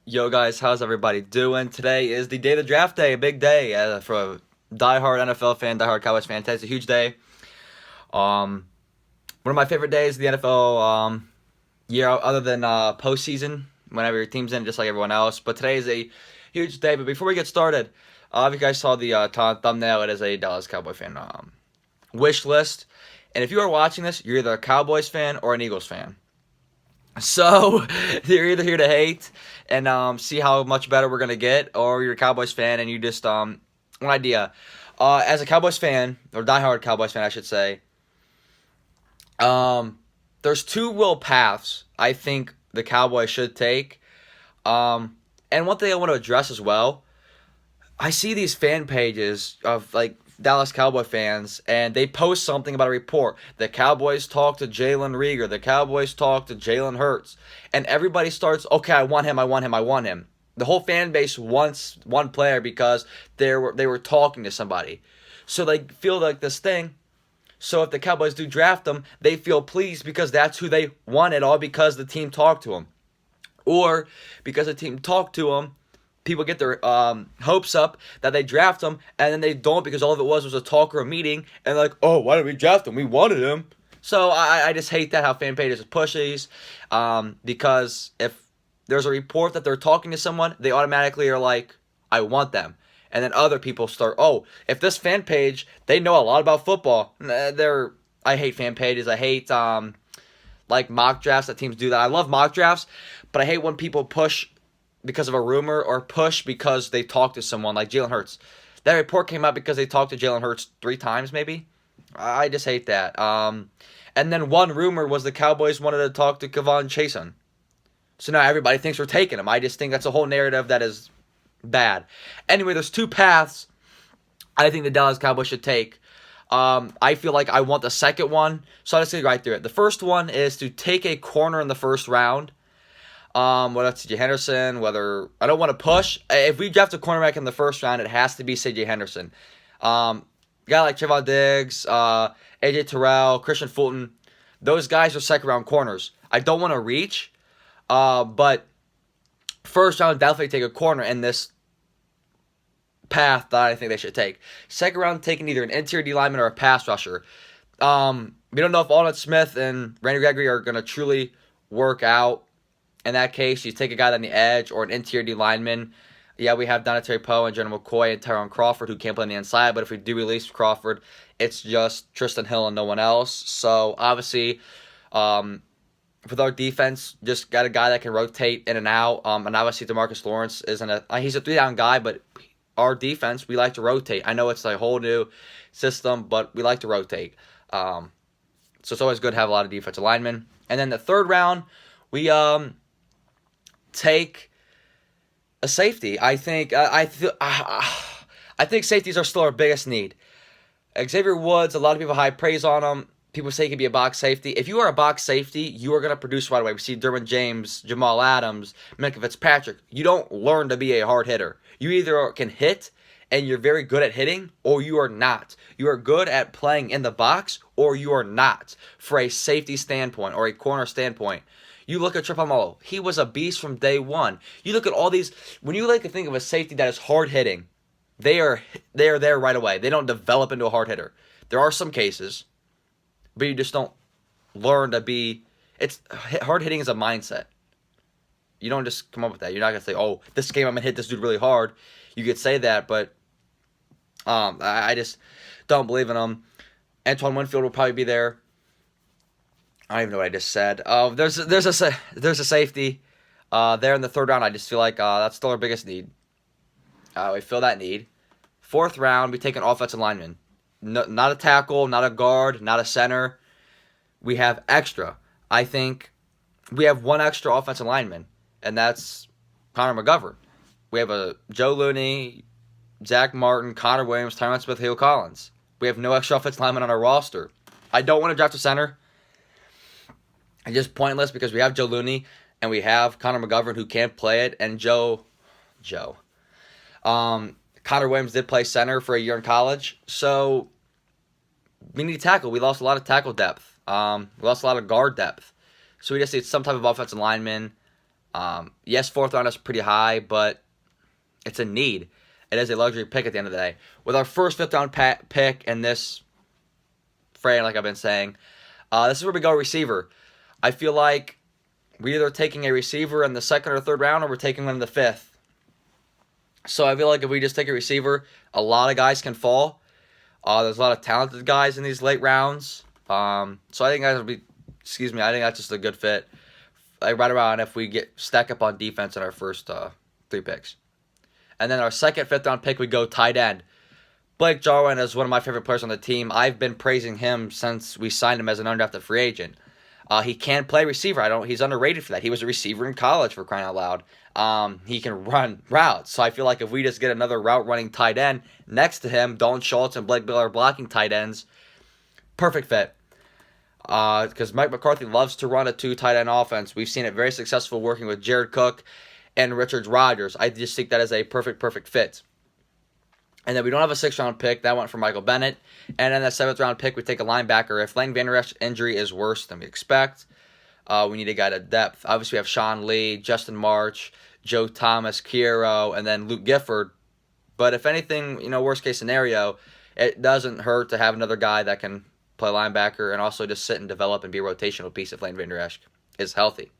Yo guys, how's everybody doing? Today is the day of the draft day, a big day for a diehard NFL fan, diehard Cowboys fan. Today's a huge day. Um, One of my favorite days of the NFL year, other than postseason, whenever your team's in, just like everyone else. But today is a huge day. But before we get started, if you guys saw the thumbnail, it is a Dallas Cowboy fan wish list. And if you are watching this, you're either a Cowboys fan or an Eagles fan. So you're either here to hate and see how much better we're gonna get, or you're a Cowboys fan and you just one idea. As a Cowboys fan, or diehard Cowboys fan, I should say, there's two real paths I think the Cowboys should take. And one thing I want to address as well, I see these fan pages of like Dallas Cowboy fans, and they post something about a report. The Cowboys talk to Jalen Reagor. The Cowboys talk to Jalen Hurts. And everybody starts, okay, I want him, I want him, I want him. The whole fan base wants one player because they were talking to somebody. So they feel like this thing. So if the Cowboys do draft them, they feel pleased because that's who they wanted, all because the team talked to him. Or because the team talked to him, people get their hopes up that they draft him, and then they don't because all of it was a talk or a meeting, and like, oh, why did we draft him? We wanted him. So I just hate that how fan pages push these, because if there's a report that they're talking to someone, they automatically are like, I want them. And then other people start, oh, if this fan page, they know a lot about football. I hate fan pages. I hate like mock drafts that teams do that. I love mock drafts, but I hate when people push because of a rumor or push because they talked to someone like Jalen Hurts. That report came out because they talked to Jalen Hurts 3 times maybe. I just hate that. And then one rumor was the Cowboys wanted to talk to Kevon Chasen. So now everybody thinks we're taking him. I just think that's a whole narrative that is bad. Anyway, there's two paths I think the Dallas Cowboys should take. I feel like I want the second one, so I'll just get right through it. The first one is to take a corner in the first round. Whether it's C.J. Henderson, whether I don't want to push. If we draft a cornerback in the first round, it has to be C.J. Henderson. A guy like Trevon Diggs, A.J. Terrell, Christian Fulton, those guys are second round corners. I don't want to reach, but first round definitely take a corner in this path that I think they should take. Second round, taking either an interior D lineman or a pass rusher. We don't know if Aldon Smith and Randy Gregory are going to truly work out. In that case, you take a guy on the edge or an interior D lineman. Yeah, we have Dontae Poe and General McCoy and Tyrone Crawford who can't play on the inside, but if we do release Crawford, it's just Tristan Hill and no one else. So, obviously, with our defense, just got a guy that can rotate in and out. And obviously, DeMarcus Lawrence he's a 3-down guy, but our defense, we like to rotate. I know it's a whole new system, but we like to rotate. So it's always good to have a lot of defensive linemen. And then the third round, we take a safety. I think safeties are still our biggest need. Xavier Woods, a lot of people high praise on him. People say he can be a box safety. If you are a box safety, you are going to produce right away. We see Derwin James, Jamal Adams, Minkah Fitzpatrick. You don't learn to be a hard hitter. You either can hit and you're very good at hitting, or you are not. You are good at playing in the box, or you are not. For a safety standpoint or a corner standpoint. You look at Trevon Mullen. He was a beast from day one. You look at all these. When you like to think of a safety that is hard hitting, they are there right away. They don't develop into a hard hitter. There are some cases, but you just don't learn to be. Hard hitting is a mindset. You don't just come up with that. You're not gonna say, "Oh, this game I'm gonna hit this dude really hard." You could say that, but I just don't believe in them. Antoine Winfield will probably be there. I don't even know what I just said. There's a safety there in the third round. I just feel like that's still our biggest need. We fill that need. Fourth round, we take an offensive lineman. No, not a tackle, not a guard, not a center. We have extra. I think we have one extra offensive lineman, and that's Connor McGovern. We have a Joe Looney, Zach Martin, Connor Williams, Tyron Smith, Hill Collins. We have no extra offensive lineman on our roster. I don't want to draft a center. It's just pointless because we have Joe Looney and we have Connor McGovern who can't play it, and Connor Williams did play center for a year in college, so we need to tackle. We lost a lot of tackle depth. We lost a lot of guard depth, so we just need some type of offensive lineman. Yes, fourth round is pretty high, but it's a need. It is a luxury pick at the end of the day. With our first fifth round pick in this frame, like I've been saying, this is where we go receiver. I feel like we're either taking a receiver in the second or third round, or we're taking one in the fifth. So I feel like if we just take a receiver, a lot of guys can fall. There's a lot of talented guys in these late rounds. So I think I think that's just a good fit. Like right around if we get stack up on defense in our first 3 picks. And then our second, fifth round pick, we go tight end. Blake Jarwin is one of my favorite players on the team. I've been praising him since we signed him as an undrafted free agent. He can play receiver. He's underrated for that. He was a receiver in college, for crying out loud. He can run routes. So I feel like if we just get another route running tight end next to him, Dalton Schultz and Blake Miller blocking tight ends, perfect fit. Because Mike McCarthy loves to run a 2 tight end offense. We've seen it very successful working with Jared Cook and Richard Rodgers. I just think that is a perfect fit. And then we don't have a 6th round pick. That went for Michael Bennett. And then the 7th round pick, we take a linebacker. If Lane Vander Esch's injury is worse than we expect, we need a guy to depth. Obviously, we have Sean Lee, Justin March, Joe Thomas, Kiero, and then Luke Gifford. But if anything, worst case scenario, it doesn't hurt to have another guy that can play linebacker and also just sit and develop and be a rotational piece if Lane Vander Esch is healthy.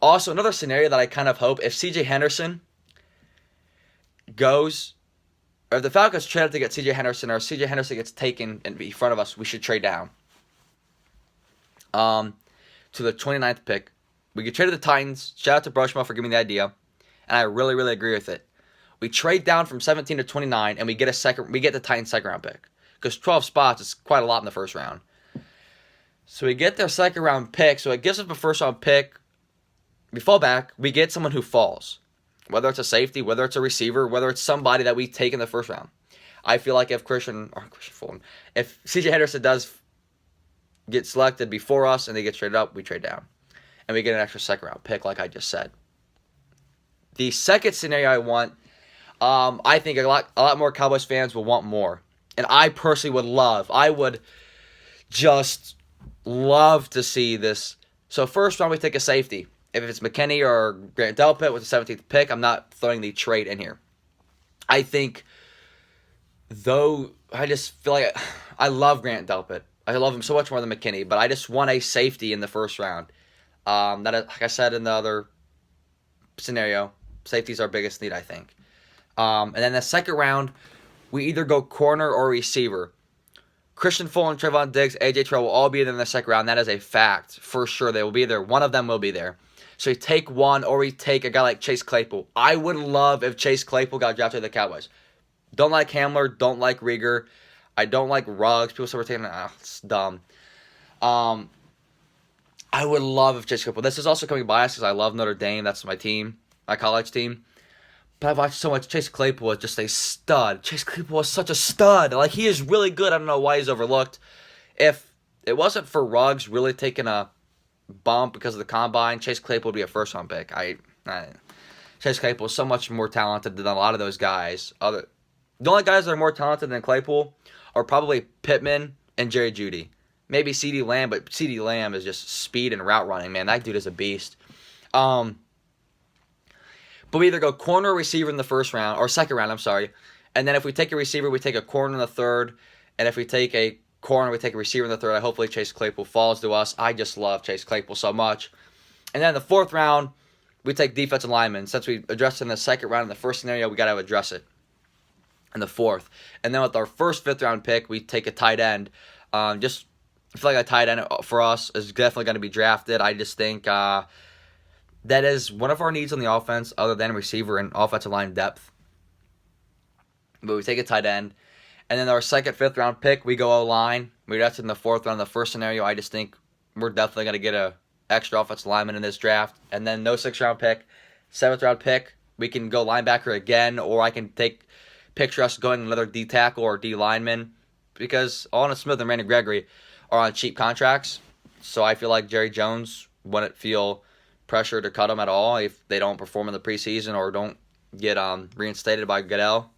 Also, another scenario that I kind of hope, if C.J. Henderson goes, or if the Falcons trade up to get C.J. Henderson, or C.J. Henderson gets taken in front of us, we should trade down to the 29th pick. We could trade to the Titans. Shout out to Brushmo for giving me the idea, and I really agree with it. We trade down from 17 to 29, and we get the Titans' second round pick, because 12 spots is quite a lot in the first round. So we get their second round pick, so it gives us a first round pick. We fall back, we get someone who falls. Whether it's a safety, whether it's a receiver, whether it's somebody that we take in the first round. I feel like if if C.J. Henderson does get selected before us and they get traded up, we trade down. And we get an extra second round pick, like I just said. The second scenario I want, I think a lot more Cowboys fans will want more. And I personally would just love to see this. So first round, we take a safety. If it's McKinney or Grant Delpit with the 17th pick, I'm not throwing the trade in here. I think, though, I just feel like I love Grant Delpit. I love him so much more than McKinney, but I just want a safety in the first round. Like I said in the other scenario, safety is our biggest need, I think. And then the second round, we either go corner or receiver. Christian Fulton, Trayvon Diggs, A.J. Terrell will all be there in the second round. That is a fact. For sure, they will be there. One of them will be there. So you take one, or we take a guy like Chase Claypool. I would love if Chase Claypool got drafted to the Cowboys. Don't like Hamler. Don't like Rieger. I don't like Ruggs. People say we're taking it's dumb. I would love if Chase Claypool. This is also coming biased because I love Notre Dame. That's my team, my college team. But I've watched so much. Chase Claypool is just a stud. Chase Claypool is such a stud. Like, he is really good. I don't know why he's overlooked. If it wasn't for Ruggs really taking a bump because of the combine, Chase Claypool would be a first-round pick. Chase Claypool is so much more talented than a lot of those guys. The only guys that are more talented than Claypool are probably Pittman and Jerry Jeudy. Maybe CeeDee Lamb, but CeeDee Lamb is just speed and route running, man. That dude is a beast. But we either go corner or receiver in the first round, or second round, I'm sorry. And then if we take a receiver, we take a corner in the third. And if we take a corner, we take a receiver in the third. Hopefully Chase Claypool falls to us. I just love Chase Claypool so much. And then in the fourth round, we take defensive linemen. Since we addressed it in the second round, in the first scenario, we got to address it in the fourth. And then with our first fifth-round pick, we take a tight end. I feel like a tight end for us is definitely going to be drafted. I just think that is one of our needs on the offense, other than receiver and offensive line depth. But we take a tight end. And then our second, fifth-round pick, we go O-line. We drafted in the fourth round. In the first scenario, I just think we're definitely going to get a extra offensive lineman in this draft. And then no sixth-round pick. Seventh-round pick, we can go linebacker again, or I can picture us going another D tackle or D lineman, because Alden Smith and Randy Gregory are on cheap contracts. So I feel like Jerry Jones wouldn't feel pressure to cut them at all if they don't perform in the preseason or don't get reinstated by Goodell,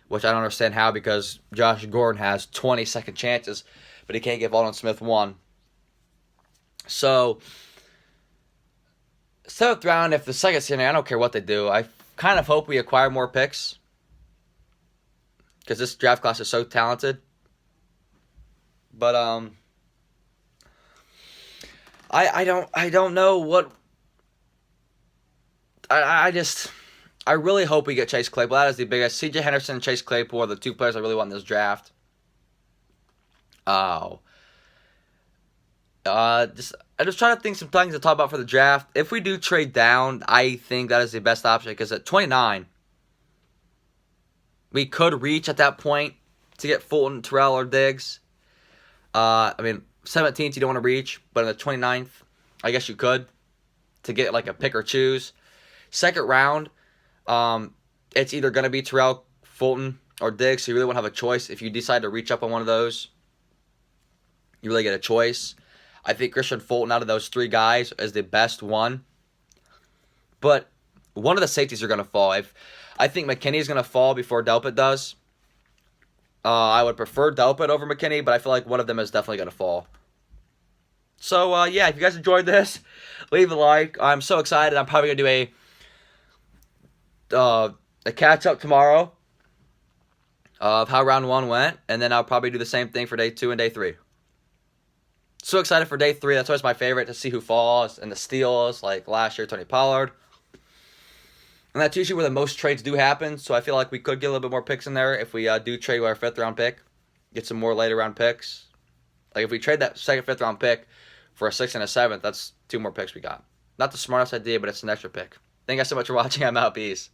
which I don't understand how, because Josh Gordon has 20 second chances, but he can't give Alden Smith one. So seventh round, if the second scenario, I don't care what they do. I kind of hope we acquire more picks because this draft class is so talented. But I don't know what. I really hope we get Chase Claypool. That is the biggest. C.J. Henderson and Chase Claypool are the two players I really want in this draft. Oh. I'm just trying to think some things to talk about for the draft. If we do trade down, I think that is the best option because at 29, we could reach at that point to get Fulton, Terrell, or Diggs. 17th you don't want to reach, but in the 29th, I guess you could to get like a pick or choose. Second round, it's either going to be Terrell, Fulton, or Diggs, so you really won't have a choice. If you decide to reach up on one of those, you really get a choice. I think Christian Fulton out of those three guys is the best one. But one of the safeties are going to fall. I think McKinney is going to fall before Delpit does. I would prefer Delpit over McKinney, but I feel like one of them is definitely going to fall. So, yeah, if you guys enjoyed this, leave a like. I'm so excited. I'm probably going to do a catch-up tomorrow of how round 1 went, and then I'll probably do the same thing for day 2 and day 3. So excited for day 3. That's always my favorite, to see who falls and the steals, like last year, Tony Pollard. And that's usually where the most trades do happen, so I feel like we could get a little bit more picks in there if we do trade our 5th round pick, get some more later round picks. Like if we trade that 2nd, 5th round pick for a 6th and a 7th, that's 2 more picks we got. Not the smartest idea, but it's an extra pick. Thank you guys so much for watching. I'm out. Peace.